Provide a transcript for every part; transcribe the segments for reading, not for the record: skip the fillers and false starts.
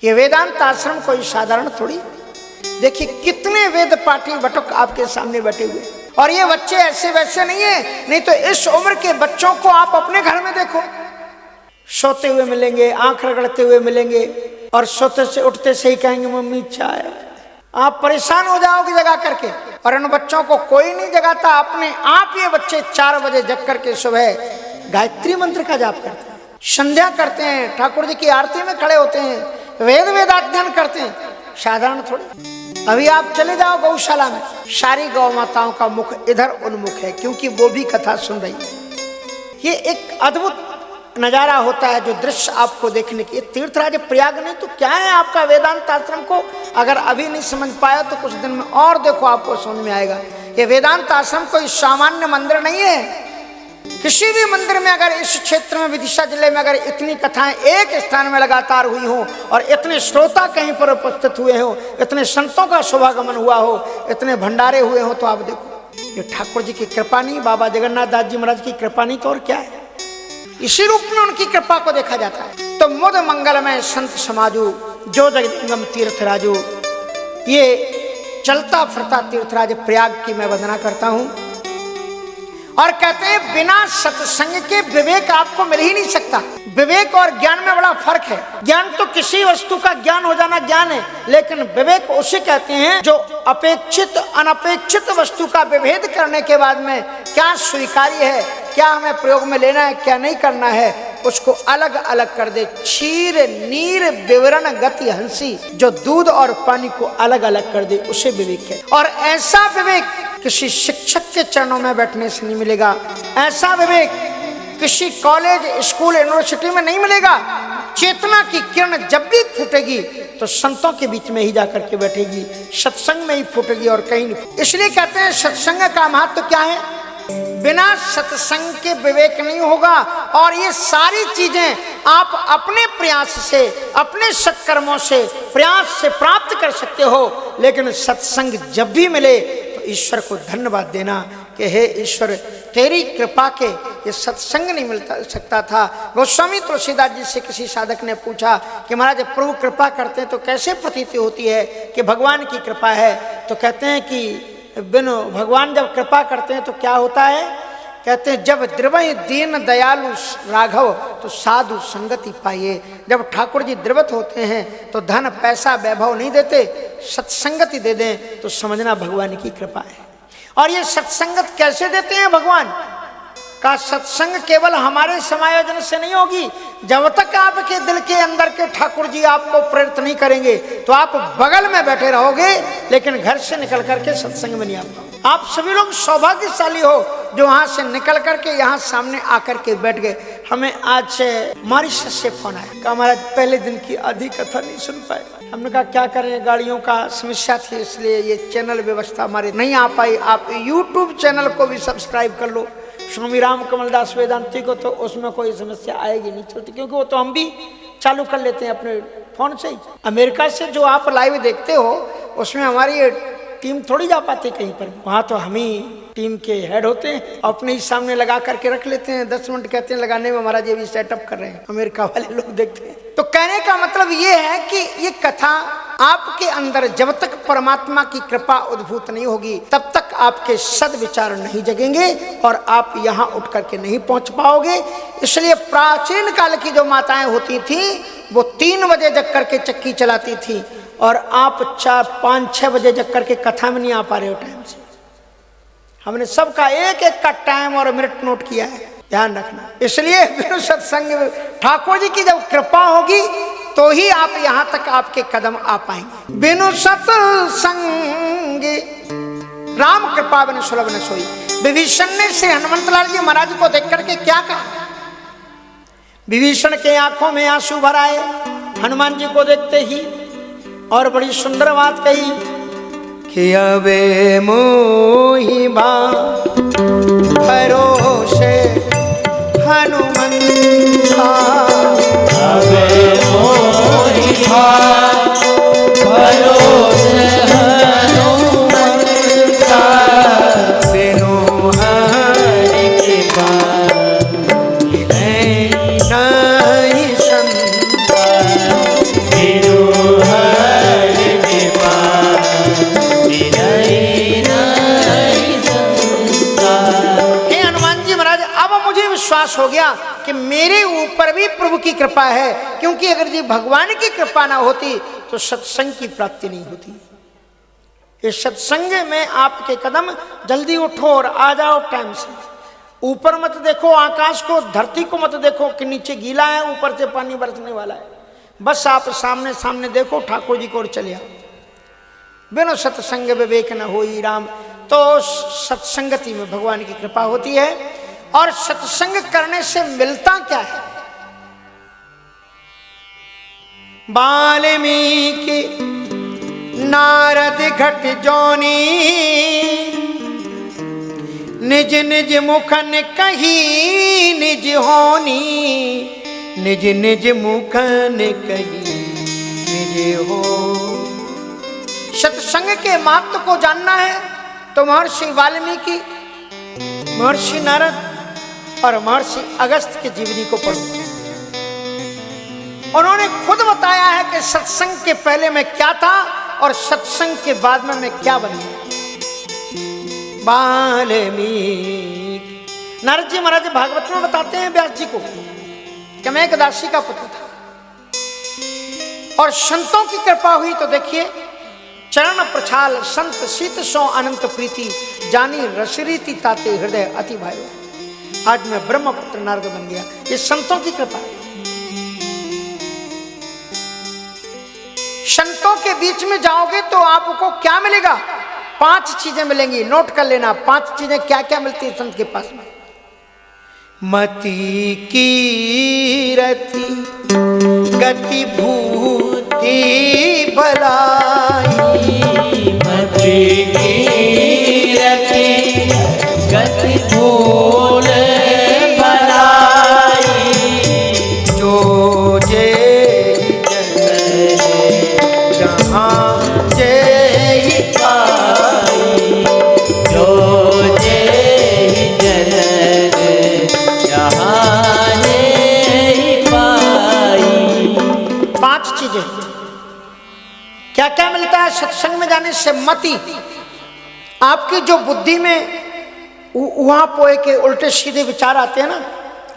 ये वेदांत आश्रम कोई साधारण थोड़ी। देखिए कितने वेद पाठी बटुक आपके सामने बैठे हुए, और ये बच्चे ऐसे वैसे नहीं है। नहीं तो इस उम्र के बच्चों को आप अपने घर में देखो, सोते हुए मिलेंगे, आंख रगड़ते हुए मिलेंगे, और सोते से उठते से ही कहेंगे मम्मी चाय। आप परेशान हो जाओगे जगा करके, और इन बच्चों को कोई नहीं जगाता। अपने आप ये बच्चे 4 बजे जग करके सुबह गायत्री मंत्र का जाप करते हैं, संध्या करते हैं, ठाकुर जी की आरती में खड़े होते हैं, वेदाध्ययन करते हैं। साधारण थोड़ी। अभी आप चले जाओ गौशाला में, सारी गौ माताओं का मुख इधर उन्मुख है, क्योंकि वो भी कथा सुन रही है। ये एक अद्भुत नजारा होता है जो दृश्य आपको देखने की। तीर्थराज प्रयाग नहीं तो क्या है आपका वेदांत आश्रम को अगर अभी नहीं समझ पाया तो कुछ दिन में और देखो आपको समझ में आएगा। ये वेदांत आश्रम कोई सामान्य मंदिर नहीं है। किसी भी मंदिर में अगर इस क्षेत्र में विदिशा जिले में अगर इतनी कथाएं एक स्थान में लगातार हुई हो, और इतने श्रोता कहीं पर उपस्थित हुए हो, इतने संतों का शुभागमन हुआ हो, इतने भंडारे हुए हो, तो आप देखो ये ठाकुर जी की कृपा नहीं, बाबा जगन्नाथ दास जी महाराज की कृपा नहीं तो और क्या है। इसी रूप में उनकी कृपा को देखा जाता है। तो मुद मंगलमय संत समाजू जो जगदिंगम तीर्थराजू, ये चलता फिरता तीर्थराज प्रयाग की मैं वंदना करता हूं। और कहते हैं बिना सत्संग के विवेक आपको मिल ही नहीं सकता। विवेक और ज्ञान में बड़ा फर्क है। ज्ञान तो किसी वस्तु का ज्ञान हो जाना ज्ञान है, लेकिन विवेक उसे कहते हैं जो अपेक्षित अनपेक्षित वस्तु का विभेद करने के बाद में क्या स्वीकार्य है, क्या हमें प्रयोग में लेना है, क्या नहीं करना है, उसको अलग अलग कर दे। क्षीर नीर विवरण गति हंसी, जो दूध और पानी को अलग अलग कर दे उसे विवेक है। और ऐसा विवेक किसी शिक्षक के चरणों में बैठने से नहीं मिलेगा। ऐसा विवेक किसी कॉलेज स्कूल यूनिवर्सिटी में नहीं मिलेगा। चेतना की किरण जब भी फूटेगी तो संतों के बीच में ही जाकर के बैठेगी, सत्संग में ही फूटेगी और कहीं नहीं। इसलिए कहते हैं सत्संग का महत्व क्या है। बिना सत्संग के विवेक नहीं होगा। और ये सारी चीजें आप अपने प्रयास से, अपने सत्कर्मों से, प्रयास से प्राप्त कर सकते हो, लेकिन सत्संग जब भी मिले तो ईश्वर को धन्यवाद देना कि हे ईश्वर तेरी कृपा के ये सत्संग नहीं मिलता सकता था। गोस्वामी तुलसीदास जी से किसी साधक ने पूछा कि महाराज प्रभु कृपा करते हैं तो कैसे प्रतीति होती है कि भगवान की कृपा है। तो कहते हैं कि बिनु भगवान जब कृपा करते हैं तो क्या होता है। कहते हैं जब द्रवय दीन दयालु राघव तो साधु संगति पाइए। जब ठाकुर जी द्रवत होते हैं तो धन पैसा वैभव नहीं देते, सत्संगति दे दें तो समझना भगवान की कृपा है। और ये सत्संगत कैसे देते हैं भगवान का। सत्संग केवल हमारे समायोजन से नहीं होगी। जब तक आपके दिल के अंदर के ठाकुर जी आपको प्रेरित नहीं करेंगे तो आप बगल में बैठे रहोगे, लेकिन घर से निकल करके सत्संग में नहीं आ पाओगे। आप सभी लोग सौभाग्यशाली हो जो वहां से निकल करके यहाँ सामने आकर के बैठ गए। हमें आज से मॉरिशस से फोन आया कि हमारा पहले दिन की आधी कथा नहीं सुन पाए। हमने कहा क्या करें, गाड़ियों का समस्या थी इसलिए ये चैनल व्यवस्था हमारे नहीं आ पाई। आप यूट्यूब चैनल को भी सब्सक्राइब कर लो स्वामी राम कमल दास वेदांती को, तो उसमें कोई समस्या आएगी नहीं चलती, क्योंकि वो तो हम भी चालू कर लेते हैं अपने फोन से ही। अमेरिका से जो आप लाइव देखते हो उसमें हमारी टीम थोड़ी जा पाती कहीं पर। वहाँ तो हम ही टीम के हेड होते हैं, अपने ही सामने लगा करके रख लेते हैं। 10 मिनट कहते हैं लगाने में, हमारा ये भी सेटअप कर रहे हैं, अमेरिका वाले लोग देखते हैं। तो कहने का मतलब ये है कि ये कथा आपके अंदर जब तक परमात्मा की कृपा उद्भूत नहीं होगी तब तक आपके सद्विचार नहीं जगेंगे और आप यहाँ उठ करके नहीं पहुँच पाओगे। इसलिए प्राचीन काल की जो माताएं होती थी वो 3 बजे जग करके चक्की चलाती थी, और आप 4, 5, 6 बजे जग करके कथा में नहीं आ पा रहे हो टाइम से। हमने सबका एक एक का टाइम और मिनट नोट किया है, ध्यान रखना। इसलिए बिनु सत्संग ठाकुर जी की जब कृपा होगी तो ही आप यहाँ तक आपके कदम आ पाएंगे। बिनु सत्संग राम कृपा बिनु सुलभ न सोई। विभीषण ने श्री हनुमंतलाल जी महाराज को देख करके क्या कहा। विभीषण के आंखों में आंसू भर आए हनुमान जी को देखते ही, और बड़ी सुंदर बात कही कि अबे मोहि भरोसे हनुमंता, अबे मोहि भरोसे हनुमंता, बिनु हरि कृपा नहीं संता, बिनु विश्वास हो गया कि मेरे ऊपर भी प्रभु की कृपा है, क्योंकि अगर जी भगवान की कृपा ना होती तो सत्संग की प्राप्ति नहीं होती। इस सत्संग में आपके कदम जल्दी उठो और आ जाओ टाइम से। ऊपर मत देखो आकाश को, धरती को मत देखो कि नीचे गीला है, ऊपर से पानी बरसने वाला है। बस आप सामने सामने देखो, ठाकुर जी को और चले आओ। बिनो सत्संग विवेक न होई राम। तो सत्संगति में भगवान की कृपा होती है। और सत्संग करने से मिलता क्या है? वाल्मीकि नारद घट जोनी, निज निज मुखन कही निज होनी, निज निज मुखन कही निज हो। सत्संग के महत्व को जानना है तो महर्षि वाल्मीकि, महर्षि नारद और महर्षि अगस्त्य की जीवनी को पढ़ो। उन्होंने खुद बताया है कि सत्संग के पहले मैं क्या था और सत्संग के बाद में मैं क्या बन गया। वाल्मीकि नारद जी महाराज भागवत में बताते हैं व्यास जी को कि मैं एक दासी का पुत्र था और संतों की कृपा हुई तो देखिए, चरण प्रछाल संत शीत सो अनंत प्रीति, जानी रसरीति ताते हृदय अति भायो। आज मैं ब्रह्मपुत्र नारद बन गया, ये संतों की कृपा है। संतों के बीच में जाओगे तो आपको क्या मिलेगा? 5 चीजें मिलेंगी, नोट कर लेना। 5 चीजें क्या क्या मिलती है संत के पास में? मति कीरति गति भूति भलाई, मति कीरति गति भूल भलाई, जो जे जहाँ जे पाई, जो जे जनन जहाँ ने पाई। 5 चीजें क्या क्या मिलता है सत्संग में जाने से? मति, आपकी जो बुद्धि में वहां पोए के उल्टे सीधे विचार आते हैं ना,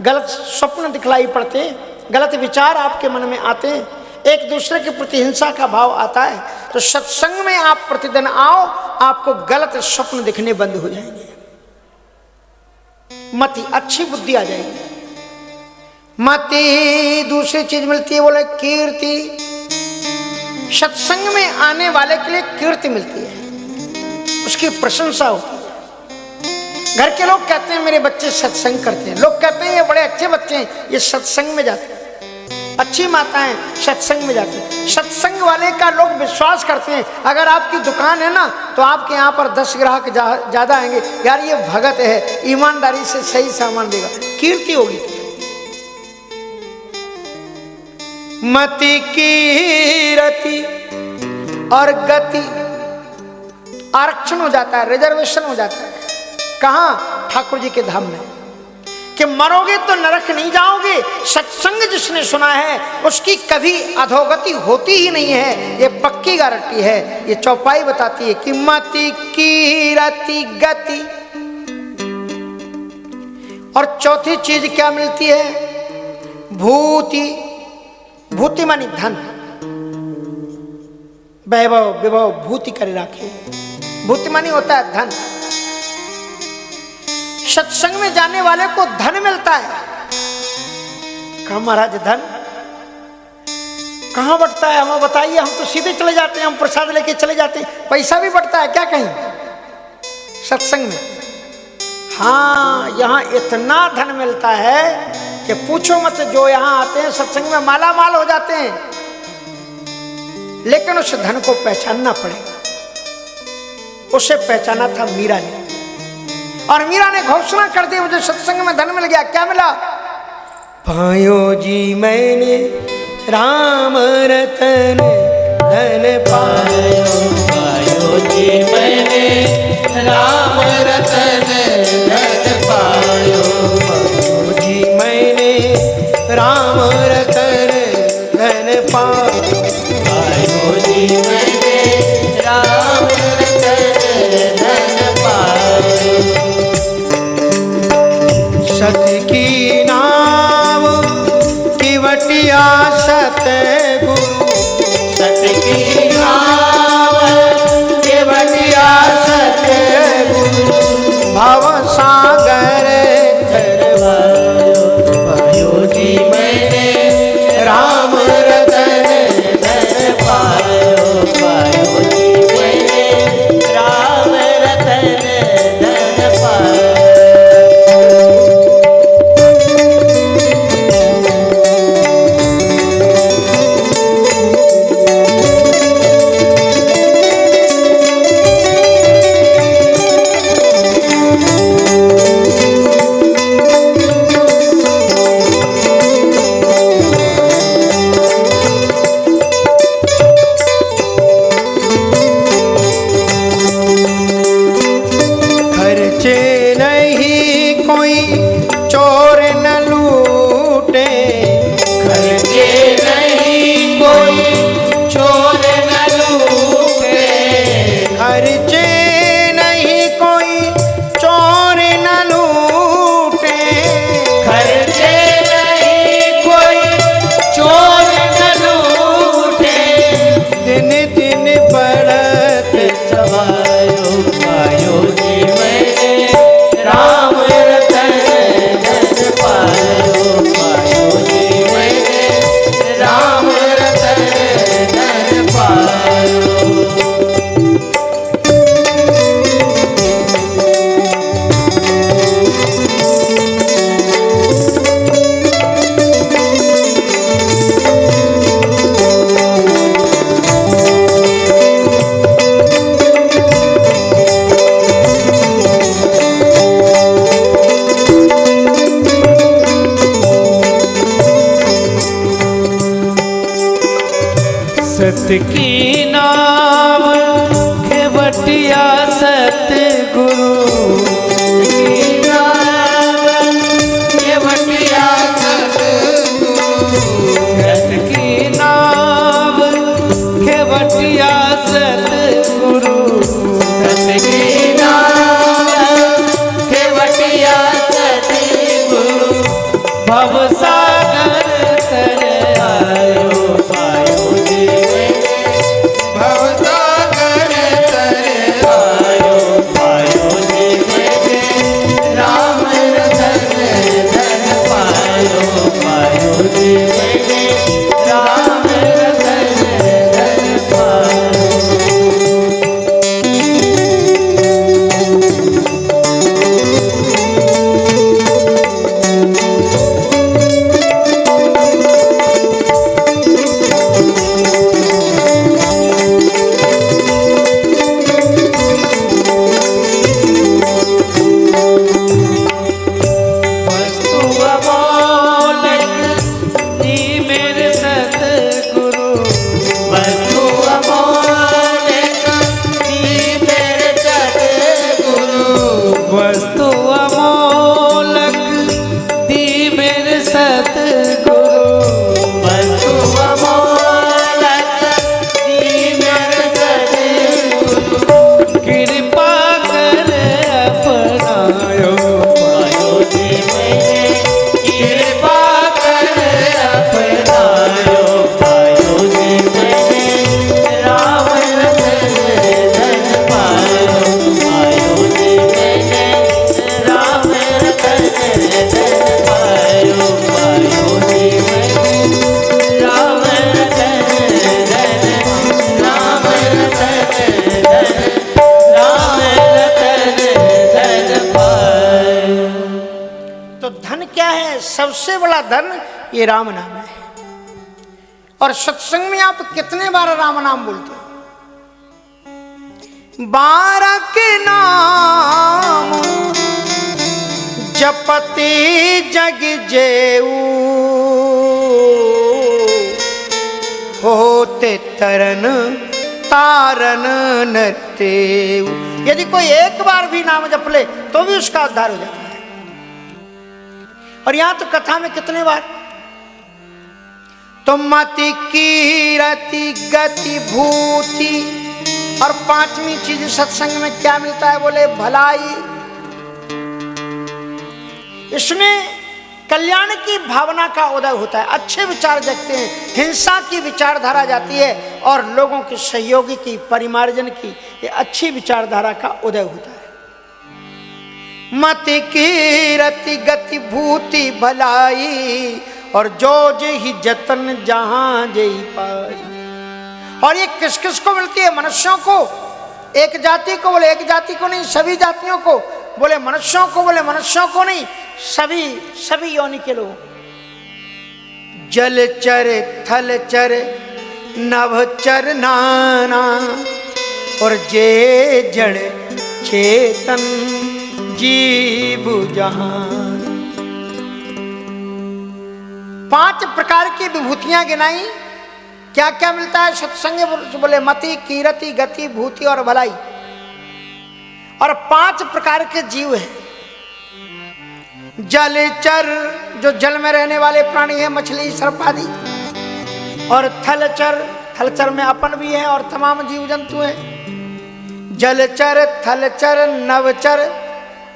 गलत स्वप्न दिखलाई पड़ते हैं, गलत विचार आपके मन में आते हैं, एक दूसरे के प्रति हिंसा का भाव आता है, तो सत्संग में आप प्रतिदिन आओ, आपको गलत स्वप्न दिखने बंद हो जाएंगे। मति, अच्छी बुद्धि आ जाएगी। मति। दूसरी चीज मिलती है, बोले कीर्ति। सत्संग में आने वाले के लिए कीर्ति मिलती है, उसकी प्रशंसा होती है। घर के लोग कहते हैं मेरे बच्चे सत्संग करते हैं, लोग कहते हैं ये बड़े अच्छे बच्चे हैं, ये सत्संग में जाते हैं। अच्छी माताएं सत्संग में जाती हैं। सत्संग वाले का लोग विश्वास करते हैं। अगर आपकी दुकान है ना तो आपके यहाँ पर 10 ग्राहक ज्यादा आएंगे, यार ये भगत है, ईमानदारी से सही सामान देगा, कीर्ति होगी। मति कीरति और गति, आरक्षण हो जाता है, रिजर्वेशन हो जाता है। कहाँ? ठाकुर जी के धाम में। कि मरोगे तो नरक नहीं जाओगे। सत्संग जिसने सुना है उसकी कभी अधोगति होती ही नहीं है, ये पक्की गारंटी है। ये चौपाई बताती है कि मति कीरति गति। और चौथी चीज क्या मिलती है? भूति। भूति मानी धन, वैभव विभव भूति कर रखे। भूति मानी होता है धन। सत्संग में जाने वाले को धन मिलता है। कहा महाराज धन कहाँ बढ़ता है? हमें बताइए, हम तो सीधे चले जाते हैं, हम प्रसाद लेके चले जाते हैं, पैसा भी बढ़ता है क्या कहीं सत्संग में? हाँ, यहाँ इतना धन मिलता है कि पूछो मत। जो यहाँ आते हैं सत्संग में माला माल हो जाते हैं, लेकिन उस धन को पहचानना पड़ेगा। उसे पहचाना था मीरा ने, और मीरा ने घोषणा कर दी मुझे सत्संग में धन मिल गया। क्या मिला? पायो जी मैंने राम रतन धन पायो, पायो जी मैंने राम रतन धन पायो, पायो जी मैंने राम रतन धन पायो, पायो जी मैंने राम रतन धन पायो। सत की दिन दिन बढ़त सवायो पायो जी मैंने राम रतन धन पायो पायो जी मैंने राम रतन धन पायो। सत की नाम खेवटिया सतगुरु की नाम खेवटिया सतगुरु सत की नाम खेवटिया सतगुरु सत की नाम खेवटिया सतगुरु भवसागर तर आयो पायो जी सबसे बड़ा धन ये राम नाम है। और सत्संग में आप कितने बार राम नाम बोलते हो? 12 के नाम जपति जग जेऊ होते तरन तारन नरतेऊ। यदि कोई एक बार भी नाम जप ले तो भी उसका उद्धार हो जाता है। और यहां तो कथा में कितने बार तो मति कीरति गति भूति। और 5वीं चीज सत्संग में क्या मिलता है? बोले भलाई। इसमें कल्याण की भावना का उदय होता है, अच्छे विचार जगते हैं, हिंसा की विचारधारा जाती है और लोगों के सहयोगी की परिमार्जन की ये अच्छी विचारधारा का उदय होता है। मति कीरति गति भूति भलाई और जो ही जतन जहां जई पाई। और ये किस किस को मिलती है? मनुष्यों को, एक जाति को। बोले एक जाति को नहीं, सभी जातियों को। बोले मनुष्यों को, बोले मनुष्यों को नहीं, सभी योनि के लोग। जलचर थलचर नभचर नाना और जे जड़ चेतन जीव जहान। 5 प्रकार की विभूतियां गिनाई। क्या क्या मिलता है सत्संग? बोले मति कीरति गति भूति और भलाई। और 5 प्रकार के जीव हैं। जलचर जो जल में रहने वाले प्राणी हैं, मछली सर्प आदि। और थलचर, थलचर में अपन भी है और तमाम जीव जंतु हैं। जलचर थलचर नवचर,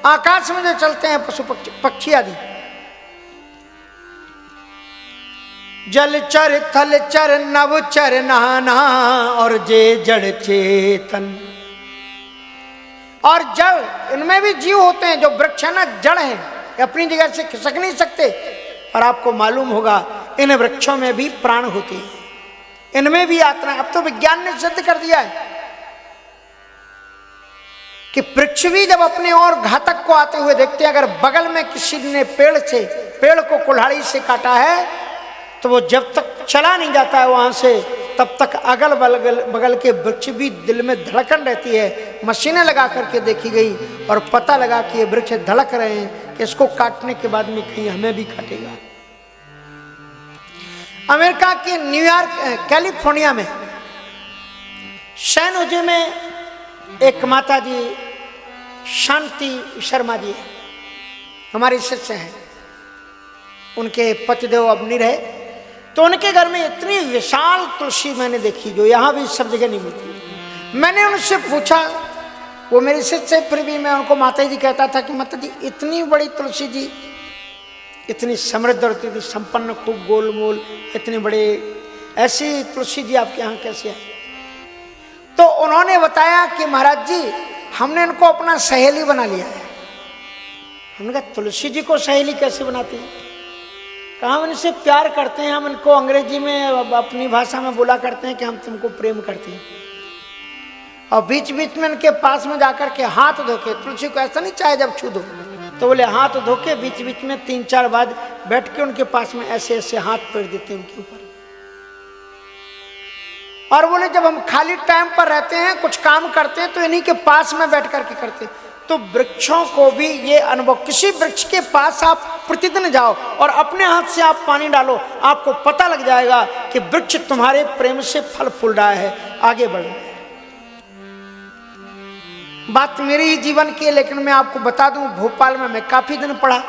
आकाश में जो चलते हैं पशु पक्षी आदि। जलचर थलचर नवचर नाना और जे जड़ चेतन। और जड़, इनमें भी जीव होते हैं। जो वृक्ष है ना, जड़ है, अपनी जगह से खिसक नहीं सकते। और आपको मालूम होगा इन वृक्षों में भी प्राण होते हैं, इनमें भी आत्मा है। अब तो विज्ञान ने सिद्ध कर दिया है कि पृथ्वी जब अपने और घातक को आते हुए देखते हैं, अगर बगल में किसी ने पेड़ को कुल्हाड़ी से काटा है, तो वो जब तक चला नहीं जाता है वहां से, तब तक अगल बगल के वृक्ष भी दिल में धड़कन रहती है। मशीनें लगा करके देखी गई और पता लगा कि ये वृक्ष धड़क रहे हैं कि इसको काटने के बाद में कहीं हमें भी काटेगा। अमेरिका के न्यूयॉर्क, कैलिफोर्निया में सैन होजे में एक माता जी शांति शर्मा जी हमारे शिष्य हैं। उनके पतिदेव अब नहीं रहे, तो उनके घर में इतनी विशाल तुलसी मैंने देखी जो यहाँ भी सब जगह नहीं मिलती। मैंने उनसे पूछा, वो मेरे शिष्य, फिर भी मैं उनको माता जी कहता था कि माता जी इतनी बड़ी तुलसी जी, इतनी समृद्ध और इतनी संपन्न, खूब गोल मोल, इतने बड़े, ऐसी तुलसी जी आपके यहाँ कैसे है? तो उन्होंने बताया कि महाराज जी हमने इनको अपना सहेली बना लिया है। हमने कहा तुलसी जी को सहेली कैसे बनाते हैं? कहा हम इनसे प्यार करते हैं, हम इनको अंग्रेजी में अपनी भाषा में बोला करते हैं कि हम तुमको प्रेम करते हैं। और बीच बीच में इनके पास में जाकर के हाथ धोके, तुलसी को ऐसा नहीं चाहे जब छू दो, तो बोले हाथ धोके बीच बीच में 3-4 बार बैठ के उनके पास में ऐसे ऐसे हाथ फेर देते हैं उनके ऊपर। और बोले जब हम खाली टाइम पर रहते हैं, कुछ काम करते हैं, तो इन्हीं के पास में बैठ करके करते हैं। तो वृक्षों को भी ये अनुभव, किसी वृक्ष के पास आप प्रतिदिन जाओ और अपने हाथ से आप पानी डालो, आपको पता लग जाएगा कि वृक्ष तुम्हारे प्रेम से फल फूल रहा है, आगे बढ़ रहा है। बात मेरे ही जीवन की है, लेकिन मैं आपको बता दूं, भोपाल में मैं काफी दिन पढ़ा।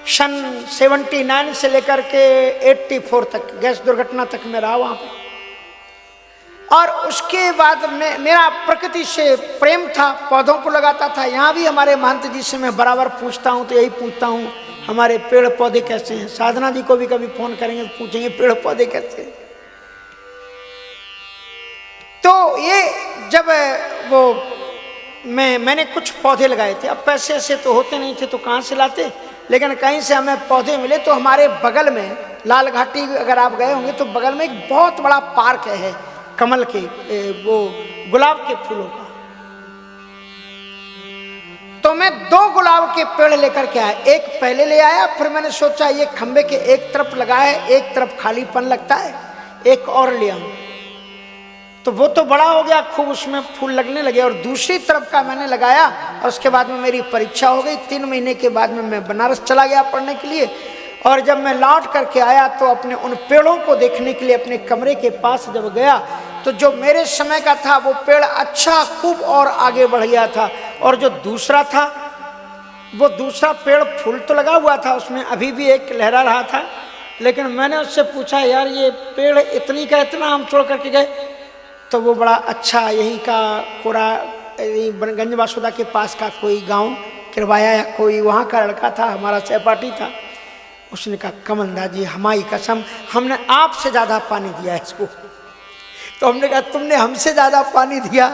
सन 79 से लेकर के 84 तक गैस दुर्घटना तक मैं रहा वहां पर। और उसके बाद में मेरा प्रकृति से प्रेम था, पौधों को लगाता था। यहाँ भी हमारे महंत जी से मैं बराबर पूछता हूँ, तो यही पूछता हूँ हमारे पेड़ पौधे कैसे हैं। साधना जी को भी कभी फोन करेंगे तो पूछेंगे पेड़ पौधे कैसे हैं। तो ये जब वो मैंने कुछ पौधे लगाए थे, अब पैसे ऐसे तो होते नहीं थे तो कहाँ से लाते, लेकिन कहीं से हमें पौधे मिले। तो हमारे बगल में लाल घाटी अगर आप गए होंगे तो बगल में एक बहुत बड़ा पार्क है कमल के, वो गुलाब के फूलों का। तो मैं 2 गुलाब के पेड़ लेकर के आया, एक पहले ले आया, फिर मैंने सोचा ये खंबे के एक तरफ लगाए, एक तरफ खालीपन लगता है, एक और ले आऊं। तो वो तो बड़ा हो गया, खूब उसमें फूल लगने लगे। और दूसरी तरफ का मैंने लगाया और उसके बाद में मेरी परीक्षा हो गई। 3 महीने के बाद में मैं बनारस चला गया पढ़ने के लिए। और जब मैं लौट करके आया तो अपने उन पेड़ों को देखने के लिए अपने कमरे के पास जब गया, तो जो मेरे समय का था वो पेड़ अच्छा खूब और आगे बढ़ गया था। और जो दूसरा था, वो दूसरा पेड़ फूल तो लगा हुआ था, उसमें अभी भी एक लहरा रहा था। लेकिन मैंने उससे पूछा, यार ये पेड़ इतनी का इतना हम छोड़ करके गए? तो वो बड़ा अच्छा, यहीं का कोरा गंज वासुदा के पास का कोई गांव किरवाया या कोई वहाँ का लड़का था, हमारा सहपाठी था। उसने कहा कमलदा जी हमारी कसम, हमने आपसे ज़्यादा पानी दिया है इसको। तो हमने कहा तुमने हमसे ज़्यादा पानी दिया,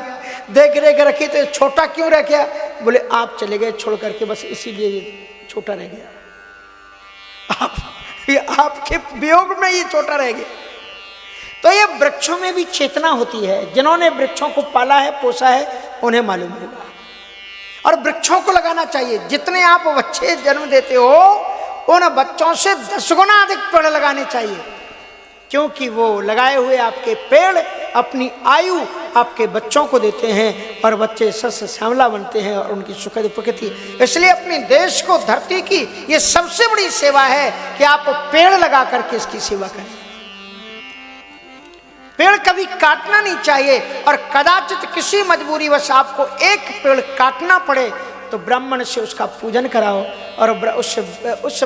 देख रेख रखी, तो छोटा क्यों रह गया? बोले आप चले गए छोड़ करके, बस इसीलिए ये छोटा रह गया। आपके वियोग में ये छोटा रह गया। तो ये वृक्षों में भी चेतना होती है। जिन्होंने वृक्षों को पाला है, पोसा है, उन्हें मालूम होगा। और वृक्षों को लगाना चाहिए। जितने आप बच्चे जन्म देते हो, उन बच्चों से 10 गुना अधिक पेड़ लगाने चाहिए, क्योंकि वो लगाए हुए आपके पेड़ अपनी आयु आपके बच्चों को देते हैं और बच्चे सस्य श्यामला बनते हैं और उनकी सुखद प्रकृति। इसलिए अपने देश को, धरती की ये सबसे बड़ी सेवा है कि आप पेड़ लगा करके इसकी सेवा करें। पेड़ कभी काटना नहीं चाहिए। और कदाचित किसी मजबूरीवश आपको एक पेड़ काटना पड़े तो ब्राह्मण से उसका पूजन कराओ और उस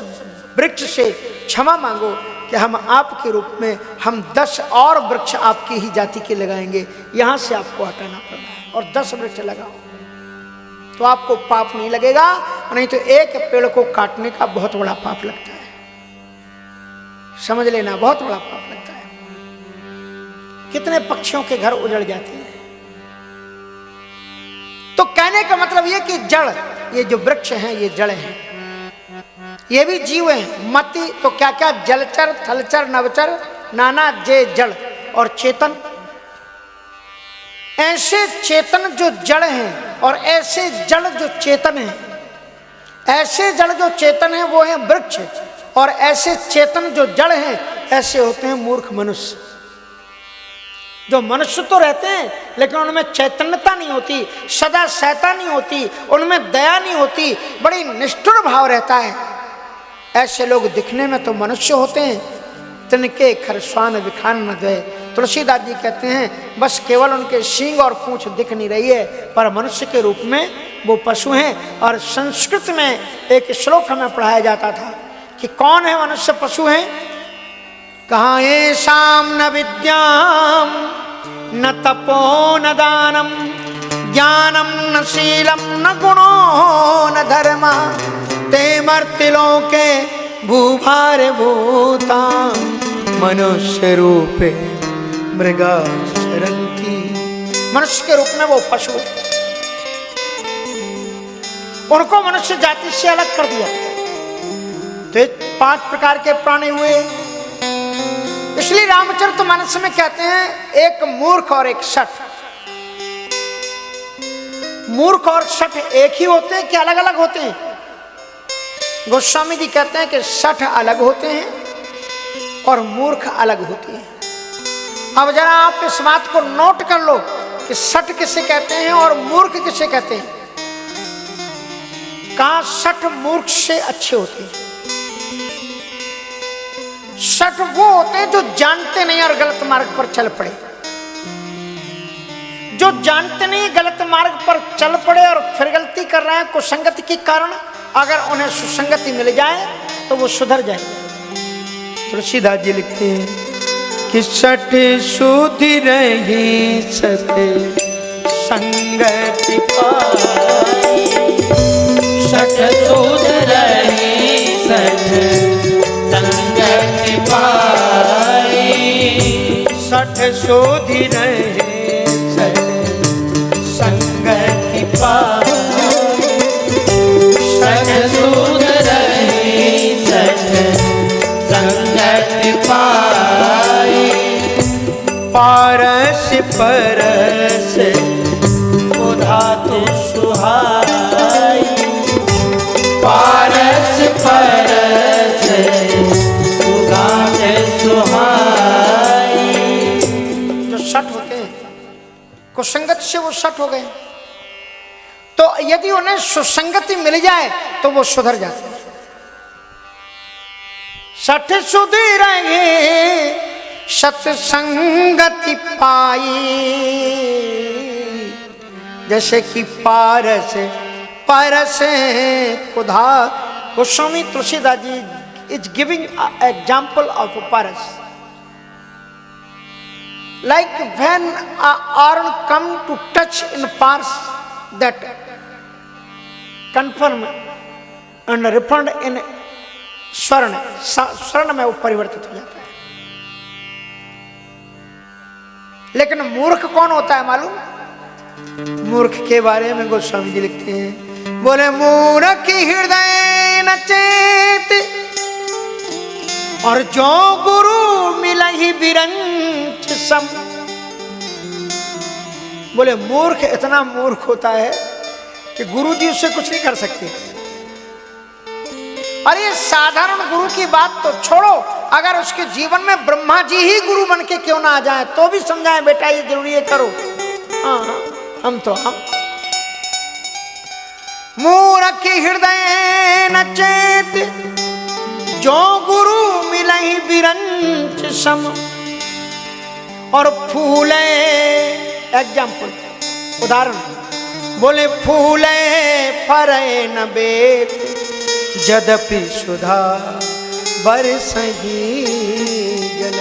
वृक्ष से क्षमा मांगो कि हम आपके रूप में हम 10 और वृक्ष आपकी ही जाति के लगाएंगे, यहाँ से आपको हटाना पड़ रहा है, और 10 वृक्ष लगाओ तो आपको पाप नहीं लगेगा। नहीं तो एक पेड़ को काटने का बहुत बड़ा पाप लगता है। समझ लेना बहुत बड़ा पाप लगता है। कितने पक्षियों के घर उजड़ जाते हैं। तो कहने का मतलब ये कि जड़, ये जो वृक्ष हैं ये जड़ हैं, ये भी जीव हैं। मति तो क्या क्या, जलचर, थलचर, नवचर, नाना जे जड़ और चेतन। ऐसे चेतन जो जड़ हैं और ऐसे जड़ जो चेतन हैं, ऐसे जड़ जो चेतन हैं वो हैं वृक्ष, और ऐसे चेतन जो जड़ हैं ऐसे होते हैं मूर्ख मनुष्य। जो मनुष्य तो रहते हैं लेकिन उनमें चैतन्यता नहीं होती, सदा सहता नहीं होती, उनमें दया नहीं होती, बड़ी निष्ठुर भाव रहता है। ऐसे लोग दिखने में तो मनुष्य होते हैं, तिनके खरस्वान विखान न द्वय। तुलसीदास जी कहते हैं बस केवल उनके सींग और पूंछ दिख नहीं रही है, पर मनुष्य के रूप में वो पशु हैं। और संस्कृत में एक श्लोक हमें पढ़ाया जाता था कि कौन है मनुष्य पशु हैं। कहाँ येषां न विद्याम न तपो न दानम ज्ञानम न शीलम न गुणो न धर्म ते मर्तिलोके भूभार भूता मनुष्य रूपे मृगा चरन्ति। मनुष्य के रूप में वो पशु है, उनको मनुष्य जाति से अलग कर दिया। तो ये 5 प्रकार के प्राणी हुए। इसलिए रामचरितमानस में कहते हैं एक मूर्ख और एक सठ। मूर्ख और सठ एक ही होते हैं कि अलग अलग होते हैं? गोस्वामी जी कहते हैं कि सठ अलग होते हैं और मूर्ख अलग होते हैं। अब जरा आप इस बात को नोट कर लो कि सठ किसे कहते हैं और मूर्ख किसे कहते हैं। कहा सठ मूर्ख से अच्छे होते हैं। सठ वो होते हैं जो जानते नहीं और गलत मार्ग पर चल पड़े। जो जानते नहीं गलत मार्ग पर चल पड़े और फिर गलती कर रहे हैं कुसंगति के कारण, अगर उन्हें सुसंगति मिल जाए तो वो सुधर जाए। तुलसीदास जी लिखते हैं कि सठ सुधि रही सते संगति पाई। सठ सुध रही सठ संगति पाई। सठ सुधि रही सठ संगति पाई। सठ सुध रही सठ संगति पाई। पारस परस धातु सुहाई। पारस परस धातु सुहाई। जो सठ होते हैं कुसंगत से वो सठ हो गए, तो यदि उन्हें सुसंगति मिल जाए तो वो सुधर जाते हैं। सठ सुधि रहे सत्संगति पाई। जैसे कि पारस परस कुधा। Goswami Tulsidas ji is giving example of paras. Like when a arm come to touch in pars, that confirm and refund in स्वर्ण, स्वर्ण में वो परिवर्तित हो जाता है। लेकिन मूर्ख कौन होता है मालूम? मूर्ख के बारे में गोस्वामी जी लिखते हैं, बोले मूर्ख हृदय न चेत और जो गुरु मिला ही बिरंच सम। बोले मूर्ख इतना मूर्ख होता है कि गुरु जी उससे कुछ नहीं कर सकते। अरे साधारण गुरु की बात तो छोड़ो, अगर उसके जीवन में ब्रह्मा जी ही गुरु बन के क्यों ना आ जाए तो भी समझाएं बेटा ये जरूरी है करो। हाँ हम तो हम। मूर्ख हृदय न चेत जो गुरु मिलहि बिरंच सम। और फूले, एग्जाम्पल उदाहरण, बोले फूले फरे न बेत यद्यपि सुधा बरसहि जल।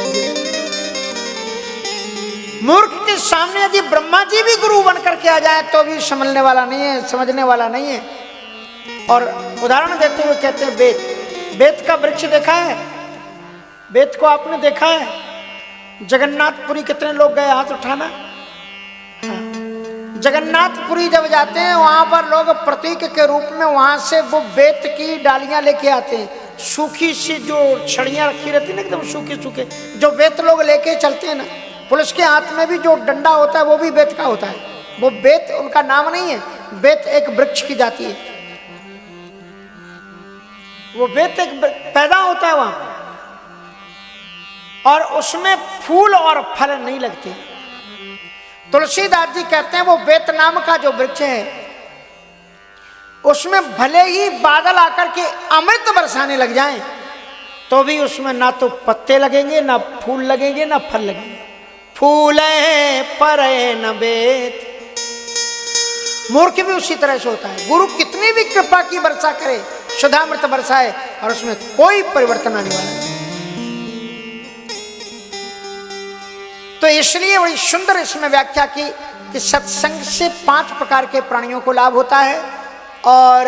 मूर्ख के सामने यदि ब्रह्मा जी भी गुरु बन करके आ जाए तो भी समझने वाला नहीं है, समझने वाला नहीं है। और उदाहरण देते हुए कहते हैं बेत। बेत का वृक्ष देखा है? बेत को आपने देखा है? जगन्नाथपुरी कितने लोग गए? हाथ उठाना। जगन्नाथपुरी जब जाते हैं वहां पर लोग प्रतीक के रूप में वहां से वो बेत की डालियां लेके आते हैं। सूखी सी जो छड़ियां रखी रहती है ना, एकदम सूखे सूखे, जो बेत लोग लेके चलते हैं ना। पुलिस के हाथ में भी जो डंडा होता है वो भी बेत का होता है। वो बेत उनका नाम नहीं है, बेत एक वृक्ष की जाती है। वो बेत एक पैदा होता है वहां, और उसमें फूल और फल नहीं लगते। तुलसीदास जी कहते हैं वो बेत नाम का जो वृक्ष है उसमें भले ही बादल आकर के अमृत बरसाने लग जाएं तो भी उसमें ना तो पत्ते लगेंगे, ना फूल लगेंगे, ना फल लगेंगे। फूले परे न बेत। मूर्ख भी उसी तरह से होता है। गुरु कितनी भी कृपा की वर्षा करे, सुधामृत बरसाए, और उसमें कोई परिवर्तन आने वाला नहीं। तो इसलिए बड़ी सुंदर इसमें व्याख्या की कि सत्संग से 5 प्रकार के प्राणियों को लाभ होता है। और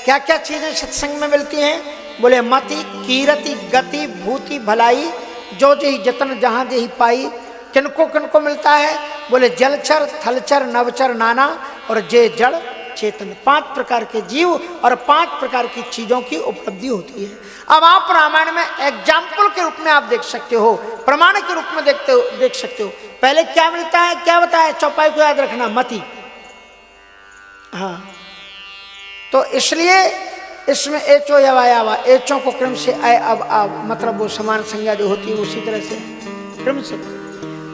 क्या क्या चीजें सत्संग में मिलती हैं? बोले मति, कीरति, गति, भूति, भलाई, जो जही जतन जहां जही पाई। किनको किनको मिलता है? बोले जलचर, थलचर, नवचर, नाना, और जे जड़ चेतन। 5 प्रकार के जीव और 5 प्रकार की चीजों की उपलब्धि होती है। अब आप रामायण में एग्जाम्पल के रूप में आप देख सकते हो, प्रमाण के रूप में देख सकते हो। पहले क्या मिलता है, क्या बताया? चौपाई को याद रखना, मति। हाँ, तो इसलिए इसमें एचो यवायावा, एचों को क्रम से आय अब मतलब वो समान संज्ञा जो होती है उसी तरह से क्रम से।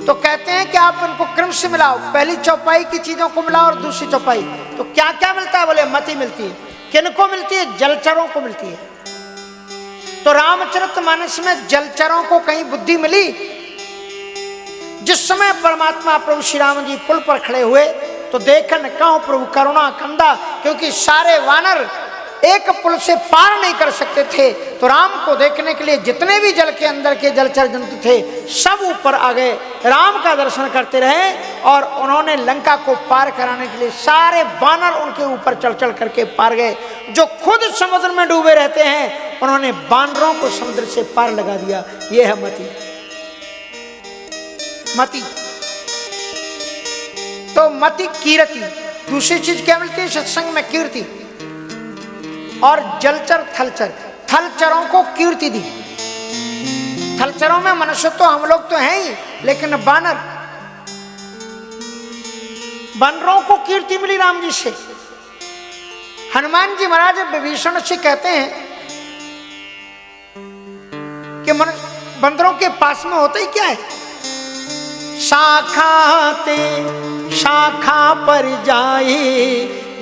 तो कहते हैं कि आप उनको क्रम से मिलाओ, पहली चौपाई की चीजों को मिलाओ और दूसरी चौपाई। तो क्या क्या मिलता है? बोले मति मिलती है। किनको मिलती है? जलचरों को मिलती है। तो रामचरितमानस में जलचरों को कहीं बुद्धि मिली? जिस समय परमात्मा प्रभु श्री राम जी पुल पर खड़े हुए तो देखन कहो प्रभु करुणा कंदा, क्योंकि सारे वानर एक पुल से पार नहीं कर सकते थे। तो राम को देखने के लिए जितने भी जल के अंदर के जलचर जंतु थे सब ऊपर आ गए, राम का दर्शन करते रहे, और उन्होंने लंका को पार कराने के लिए सारे वानर उनके ऊपर चल चल करके पार गए। जो खुद समुद्र में डूबे रहते हैं उन्होंने वानरों को समुद्र से पार लगा दिया। यह है मति। मति तो मति, कीर्ति। दूसरी चीज क्या मिलती है सत्संग में? कीर्ति। और जलचर, थलचर, थलचरों को कीर्ति दी। थलचरों में मनुष्य तो हम लोग तो हैं ही, लेकिन बानर, बानरों को कीर्ति मिली राम जी से। हनुमान जी महाराज विभीषण से कहते हैं कि बंदरों के पास में होता ही क्या है? शाखाते शाखा पर जाए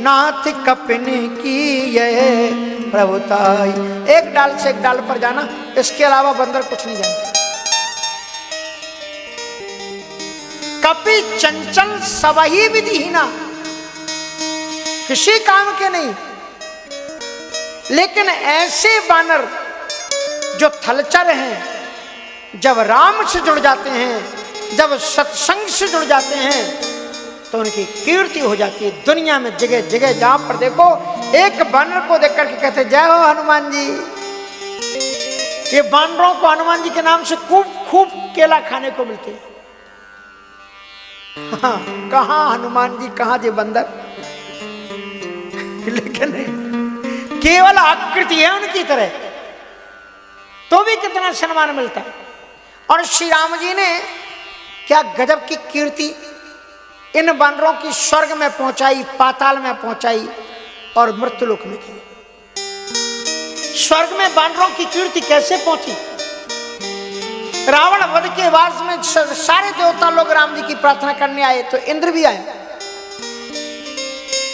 नाथ कपिन की ये प्रभुताई। एक डाल से एक डाल पर जाना, इसके अलावा बंदर कुछ नहीं जानते। कपि चंचल सबही विधिहीना, किसी काम के नहीं। लेकिन ऐसे बानर जो थलचर हैं, जब राम से जुड़ जाते हैं, जब सत्संग से जुड़ जाते हैं, तो उनकी कीर्ति हो जाती है दुनिया में। जगह जगह जहां पर देखो एक बानर को देख करके कहते जय हो हनुमान जी। ये बानरों को हनुमान जी के नाम से खूब खूब केला खाने को मिलते हैं। हाँ, कहां हनुमान जी, कहां जे बंदर। लेकिन केवल आकृति है उनकी तरह, तो भी कितना सम्मान मिलता है। और श्री राम जी ने क्या गजब की कीर्ति इन बानरों की स्वर्ग में पहुंचाई, पाताल में पहुंचाई और मृत्युलोक में की। स्वर्ग में बानरों की कीर्ति कैसे पहुंची? रावण वध के बाद में सारे देवता लोग राम जी की प्रार्थना करने आए, तो इंद्र भी आए।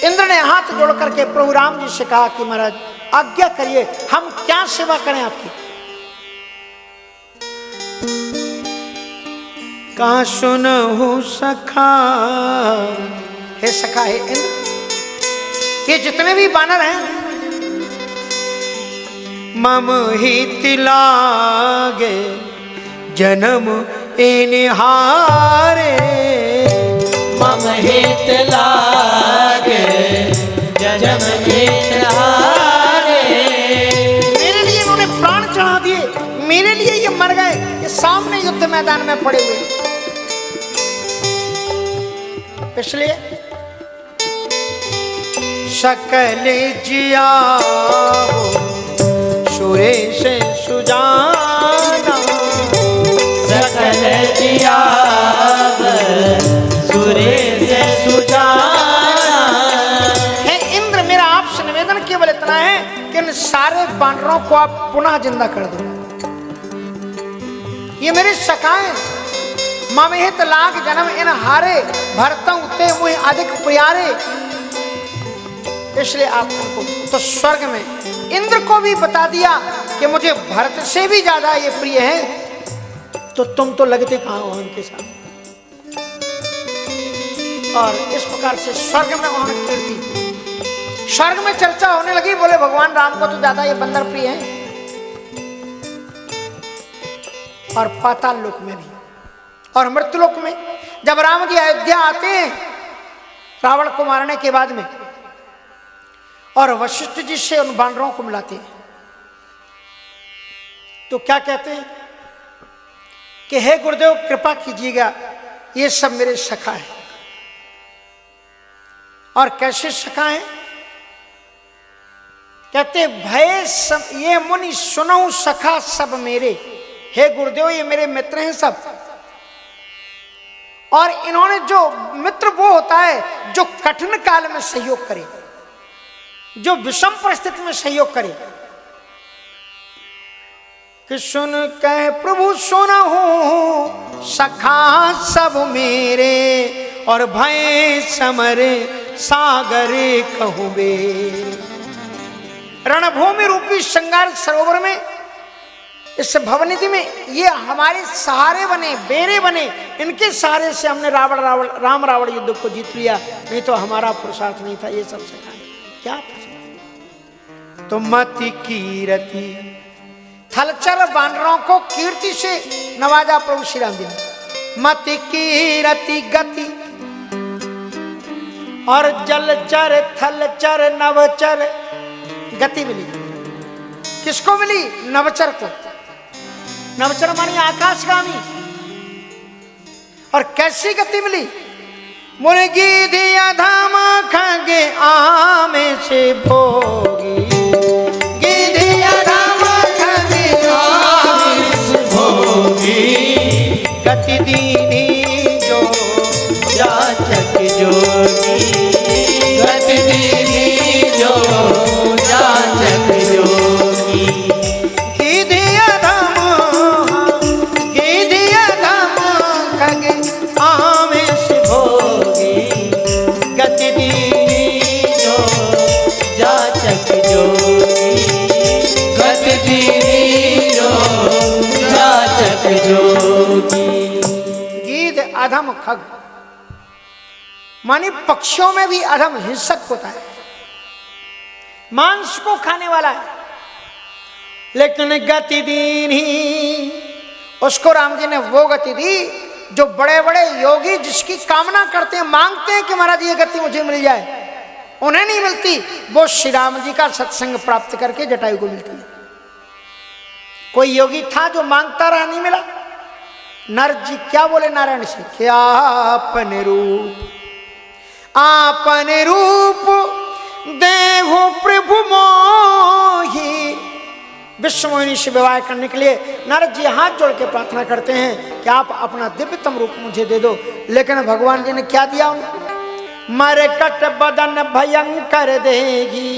इंद्र ने हाथ जोड़ करके प्रभु राम जी से कहा कि महाराज आज्ञा करिए, हम क्या सेवा करें आपकी। कहा सुनहु सखा, हे सखा, हे इंद्र, ये जितने भी बानर हैं मम हित लागे जन्म इन्हारे, मम हित लागे जन्म इन्हारे। मेरे लिए इन्होंने प्राण चढ़ा दिए, मेरे लिए ये मर में पड़े हुए। इसलिए सकल जिया सुरेश सुजाना, सकल जिया सुरेश सुजाना। हे इंद्र, मेरा आपसे निवेदन केवल इतना है कि इन सारे बानरों को आप पुनः जिंदा कर दो। ये मेरे सखाएं ममहित लाख जन्म इन हारे भरतों ते मुझे अधिक प्यारे, इसलिए आप उनको तो स्वर्ग में इंद्र को भी बता दिया कि मुझे भरत से भी ज्यादा ये प्रिय है, तो तुम तो लगते कहां हो उनके साथ। और इस प्रकार से स्वर्ग में उन्होंने कीर्ति, स्वर्ग में चर्चा होने लगी, बोले भगवान राम को तो ज्यादा ये बंदर प्रिय है। और पाताल लोक में भी और मृत्युलोक में जब राम जी अयोध्या आते हैं रावण को मारने के बाद में, और वशिष्ठ जी से उन बानरों को मिलाते हैं, तो क्या कहते हैं कि हे गुरुदेव कृपा कीजिएगा, ये सब मेरे सखा है। और कैसे सखा है? कहते भय सब ये मुनि सुनो सखा सब मेरे, हे गुरुदेव ये मेरे मित्र हैं सब। और इन्होंने जो मित्र वो होता है जो कठिन काल में सहयोग करे, जो विषम परिस्थिति में सहयोग करे। कि सुन कह प्रभु सुना हूं सखा सब मेरे, और भय समरे सागरे कहूबे। रणभूमि रूपी श्रृंगार सरोवर में, इस भवनिधि में ये हमारे सहारे बने, बेरे बने, इनके सहारे से हमने राम रावण युद्ध को जीत लिया, नहीं तो हमारा पुरुषार्थ नहीं था। ये सब सिखाए क्या तो मति कीरति, थलचर बानरों को कीर्ति से नवाजा प्रभु श्री राम जी ने। मति कीरति गति, और जलचर थलचर नवचर गति मिली। किसको मिली? नवचर को। नवचर मानी आकाशगामी। और कैसी गति मिली? मुर्गी दिया धाम खगे आमे से भोगी, गिधिया धाम खगे आमे से भोगी। गति दीनी जो जाचक जोगी, गति दीनी जो जाचक जोगी। गिधिया धाम खगे आमे से भोगी, गति दीनी जो जाचक जोगी, गति दीनी जो जाचक जोगी। गीध अधम खग मानी पक्षियों में भी अधम हिंसक होता है, मांस को खाने वाला है, लेकिन गति दीन ही उसको राम जी ने वो गति दी जो बड़े बड़े योगी जिसकी कामना करते हैं, मांगते हैं कि महाराज ये गति मुझे मिल जाए, उन्हें नहीं मिलती, वो श्री राम जी का सत्संग प्राप्त करके जटायु को मिलती है। कोई योगी था जो मांगता रहा, नहीं मिला। नर जी क्या बोले नारायण से? क्या आपने रूप देहु प्रभु मोही। विश्व मोहिनी से विवाह करने के लिए नारद जी हाथ जोड़ के प्रार्थना करते हैं कि आप अपना दिव्यतम रूप मुझे दे दो, लेकिन भगवान जी ने क्या दिया उनको? मरकट बदन भयंकर देगी,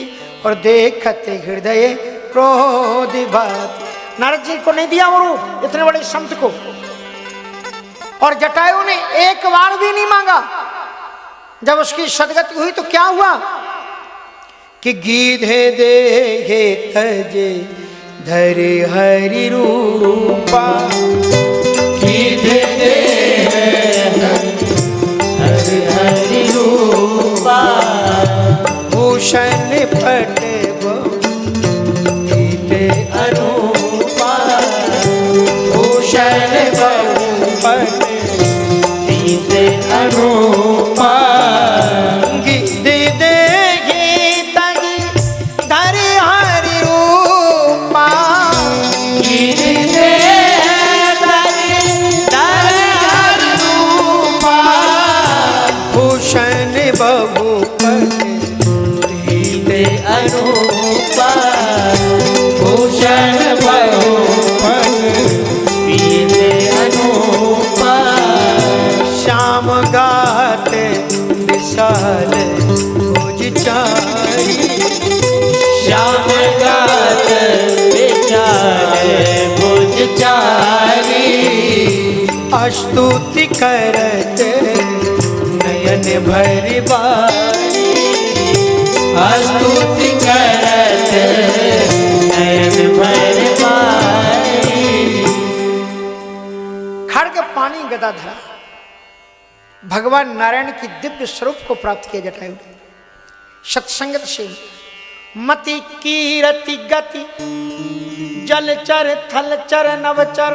और देखते हृदय क्रोधिवत। नारद जी को नहीं दिया वो रूप, इतने बड़े संत को। और जटायु ने एक बार भी नहीं मांगा। जब उसकी सदगति हुई तो क्या हुआ कि गीधे देहे तजे धरे हरि रूपा, गीधे देहे हरि हरि रूपा। भूषण पट गीते अरूपा, भूषण पट गीते अरूपा। गीधे देहे तजे धरे हरि रूपा, गीधे देहे तजे धरे बहुपति दीदे अनूपा भूषण बहुपत दीदे अनूपा श्याम गाते विशाल भुज चारी श्याम गात विचार भुज चारी स्तुति करते नयन भरि बारी स्तुति करते नयन भर बारी खड्ग पानी गदा धरा भगवान नारायण की दिव्य स्वरूप को प्राप्त किया जटायु ने सत्संगत से मति कीरति गति जलचर थलचर नवचर,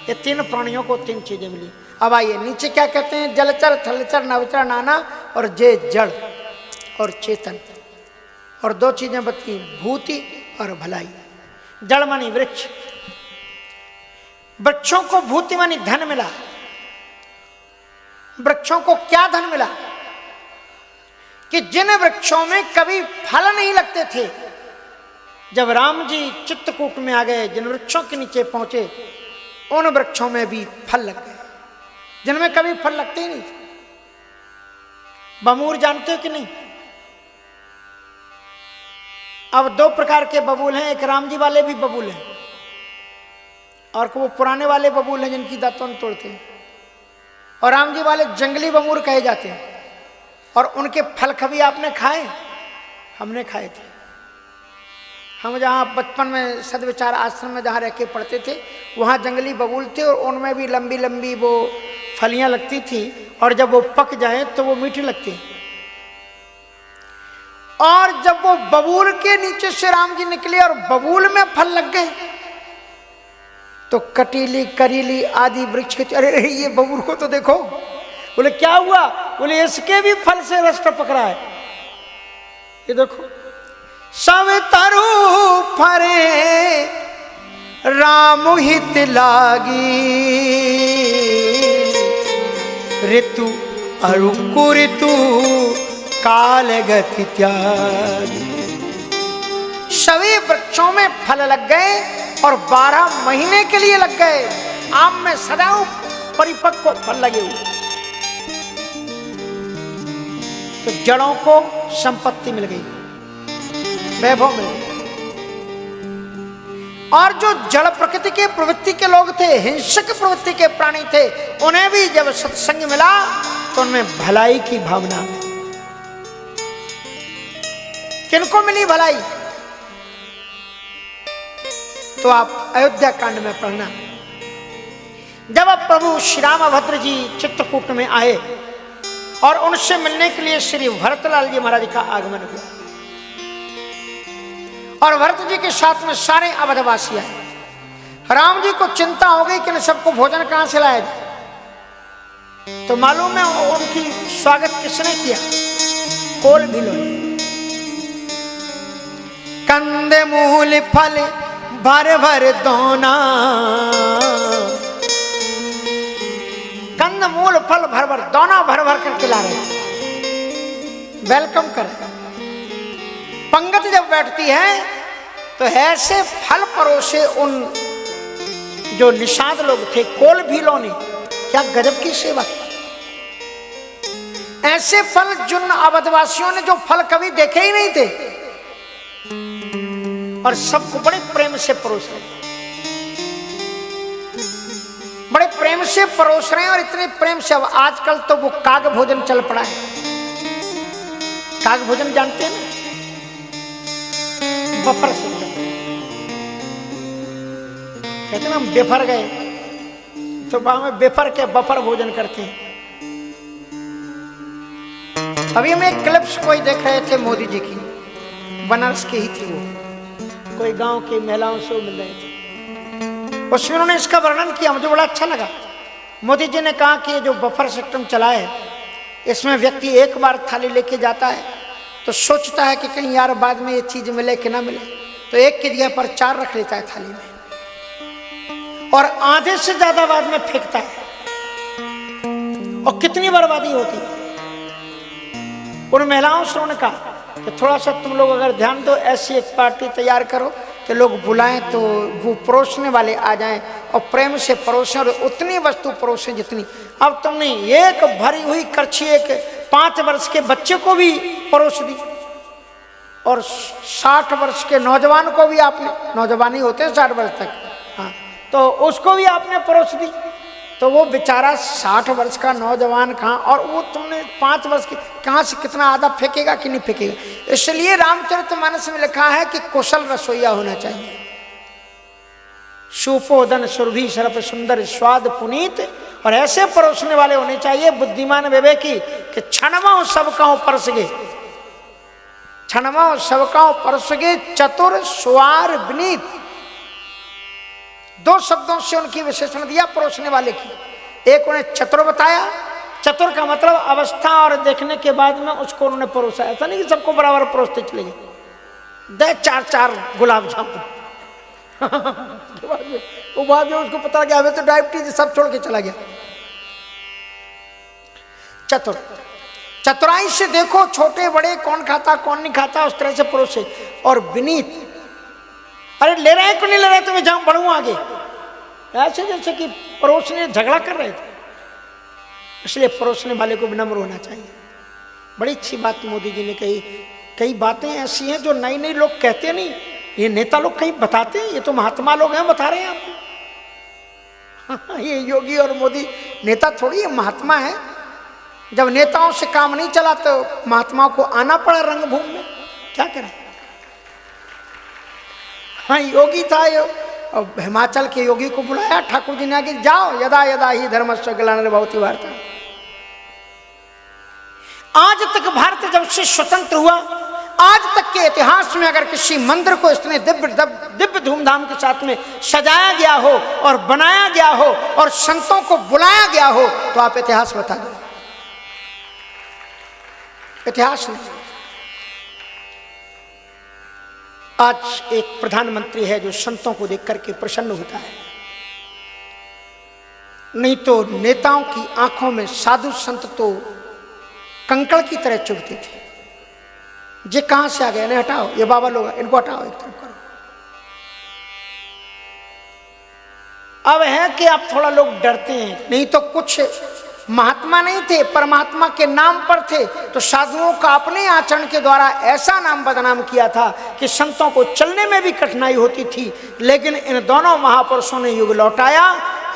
ये तीन प्राणियों को तीन चीजें मिली। अब आइए नीचे क्या कहते हैं, जलचर थलचर नवचर नाना और जे जड़ और चेतन, और दो चीजें बती भूति और भलाई। जड़ मानी वृक्ष, वृक्षों को भूति मानी धन मिला। वृक्षों को क्या धन मिला कि जिन वृक्षों में कभी फल नहीं लगते थे, जब राम जी चित्रकूट में आ गए, जिन वृक्षों के नीचे पहुंचे उन वृक्षों में भी फल लग गए जिनमें कभी फल लगते ही नहीं थे। बमूर जानते हो कि नहीं? अब दो प्रकार के बबूल हैं, एक राम जी वाले भी बबूल हैं और वो पुराने वाले बबूल हैं जिनकी दातुन तोड़ते हैं, और राम जी वाले जंगली बमूर कहे जाते हैं। और उनके फल कभी आपने खाए? हमने खाए थे। हम जहाँ बचपन में सदविचार आश्रम में जहाँ रह के पढ़ते थे वहाँ जंगली बबूल थे और उनमें भी लंबी लंबी वो फलियाँ लगती थी और जब वो पक जाए तो वो मीठी लगती है। और जब वो बबूल के नीचे से राम जी निकले और बबूल में फल लग गए तो कटीली करीली आदि वृक्ष के अरे ये बबूल को तो देखो। बोले क्या हुआ? बोले इसके भी फल से रस टपक रहा है, ये देखो। सब तरु फरे राम हित लागी, ऋतु अरु कुऋतु काल गति त्यागी। सभी वृक्षों में फल लग गए और 12 महीने के लिए लग गए। आम में सदैव परिपक्व फल लगे हुए। तो जड़ों को संपत्ति मिल गई, वैभव मिल गया। और जो जड़ प्रकृति के प्रवृत्ति के लोग थे, हिंसक प्रवृत्ति के प्राणी थे, उन्हें भी जब सत्संग मिला तो उनमें भलाई की भावना। किनको मिली भलाई? तो आप अयोध्या कांड में पढ़ना। जब अब प्रभु श्री रामभद्र जी चित्रकूट में आए और उनसे मिलने के लिए श्री भरतलाल जी महाराज का आगमन हुआ और भरत जी के साथ में सारे अवधवासी आए। राम जी को चिंता हो गई कि न सबको भोजन कहां से लाया जाए। तो मालूम है उनकी स्वागत किसने किया? कोल भिलो। कंदे मूल फल भर भर दोना, कंद मूल फल भर भर दोना भर भर कर खिला रहे, वेलकम कर। पंगत जब बैठती है तो ऐसे फल परोसे उन जो निषाद लोग थे, कोल भीलों ने क्या गजब की सेवा की। ऐसे फल जिन अवधवासियों ने जो फल कभी देखे ही नहीं थे और सबको बड़े प्रेम से परोस रहे, बड़े प्रेम से परोस रहे हैं। और इतने प्रेम से अब आजकल तो वो काग भोजन चल पड़ा है। काग भोजन जानते हैं ना? बफर से कहते हैं हम बेफर गए तो वहां में बेफर के बफर भोजन करते हैं। अभी हम एक क्लिप्स कोई देख रहे थे मोदी जी की, बनारस की ही थी वो, कोई गांव की महिलाओं से मिल रहे थे। उसमें उन्होंने इसका वर्णन किया, मुझे बड़ा अच्छा लगा। मोदी जी ने कहा कि ये जो बफर सिस्टम चला है इसमें व्यक्ति एक बार थाली लेके जाता है तो सोचता है कि कहीं यार बाद में ये चीज मिले कि ना मिले, तो एक की जगह पर 4 रख लेता है थाली में और आधे से ज्यादा बाद में फेंकता है। और कितनी बर्बादी होती है। उन महिलाओं से उन्होंने कहा कि थोड़ा सा तुम लोग अगर ध्यान दो, ऐसी एक पार्टी तैयार करो कि लोग बुलाएं तो वो परोसने वाले आ जाएं और प्रेम से परोसें और उतनी वस्तु परोसें जितनी। अब तुमने एक भरी हुई करछी एक 5 वर्ष के बच्चे को भी परोस दी और 60 वर्ष के नौजवान को भी आपने, नौजवान ही होते हैं 60 वर्ष तक, हाँ, तो उसको भी आपने परोस दी। तो वो बेचारा 60 वर्ष का नौजवान कहाँ, और वो तुमने 5 वर्ष के, कहाँ से कितना आधा फेंकेगा कि नहीं फेंकेगा। इसलिए रामचरितमानस में लिखा है कि कुशल रसोईया होना चाहिए। सुपोदन सुरभि सर्प सुंदर स्वाद पुनीत, और ऐसे परोसने वाले होने चाहिए बुद्धिमान विवेकी कि क्षणमा सबका परस गे, क्षणमा सबका परस गे, चतुर सुवार विनीत। 2 शब्दों से उनकी विशेषण दिया परोसने वाले की। एक उन्हें चतुर बताया, चतुर का मतलब अवस्था और देखने के बाद में उसको उन्होंने परोसा। ऐसा नहीं कि सबको बराबर परोसते चले गए, दे 4-4 गुलाब जामुन वो बाद में उसको पता लगा हमें तो डायबिटीज, सब छोड़ के चला गया। चतुर, चतुराई से देखो छोटे बड़े कौन खाता कौन नहीं खाता, उस तरह से परोसे। और विनीत, अरे ले रहे हैं कि नहीं ले रहे, तो मैं जाऊं बढ़ूं आगे, ऐसे जैसे कि परोसने झगड़ा कर रहे थे। इसलिए परोसने वाले को विनम्र होना चाहिए। बड़ी अच्छी बात मोदी जी ने कही। कई बातें ऐसी हैं जो नई नई लोग कहते नहीं, ये नेता लोग कहीं बताते हैं, ये तो महात्मा लोग हैं बता रहे हैं आपको। ये योगी और मोदी नेता थोड़ी है, महात्मा है। जब नेताओं से काम नहीं चला तो महात्माओं को आना पड़ा रंगभूमि में, क्या करें। हाँ, योगी था, हिमाचल के योगी को बुलाया ठाकुर जी ने आगे, जाओ यदा यदा ही धर्मस्य ग्लानिर्भवति वार्ता। आज तक भारत जब से स्वतंत्र हुआ, आज तक के इतिहास में अगर किसी मंदिर को इतने दिव्य धूमधाम के साथ में सजाया गया हो और बनाया गया हो और संतों को बुलाया गया हो, तो आप इतिहास बता दो। इतिहास नहीं। आज एक प्रधानमंत्री है जो संतों को देख करके प्रसन्न होता है, नहीं तो नेताओं की आंखों में साधु संत तो कंकड़ की तरह चुभते थे। ये कहां से आ गए, इन्हें हटाओ, ये बाबा लोग इनको हटाओ, एक तरफ करो। अब है कि आप थोड़ा लोग डरते हैं, नहीं तो कुछ महात्मा नहीं थे, परमात्मा के नाम पर थे, तो साधुओं का अपने आचरण के द्वारा ऐसा नाम बदनाम किया था कि संतों को चलने में भी कठिनाई होती थी। लेकिन इन दोनों महापुरुषों ने युग लौटाया।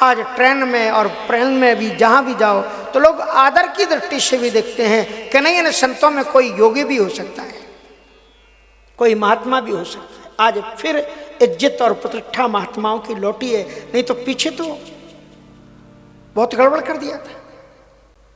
आज ट्रेन में और प्लेन में भी जहां भी जाओ तो लोग आदर की दृष्टि से भी देखते हैं कि नहीं, इन संतों में कोई योगी भी हो सकता है, कोई महात्मा भी हो सकता है। आज फिर इज्जत और प्रतिष्ठा महात्माओं की लौटी है, नहीं तो पीछे तो बहुत गड़बड़ कर दिया था।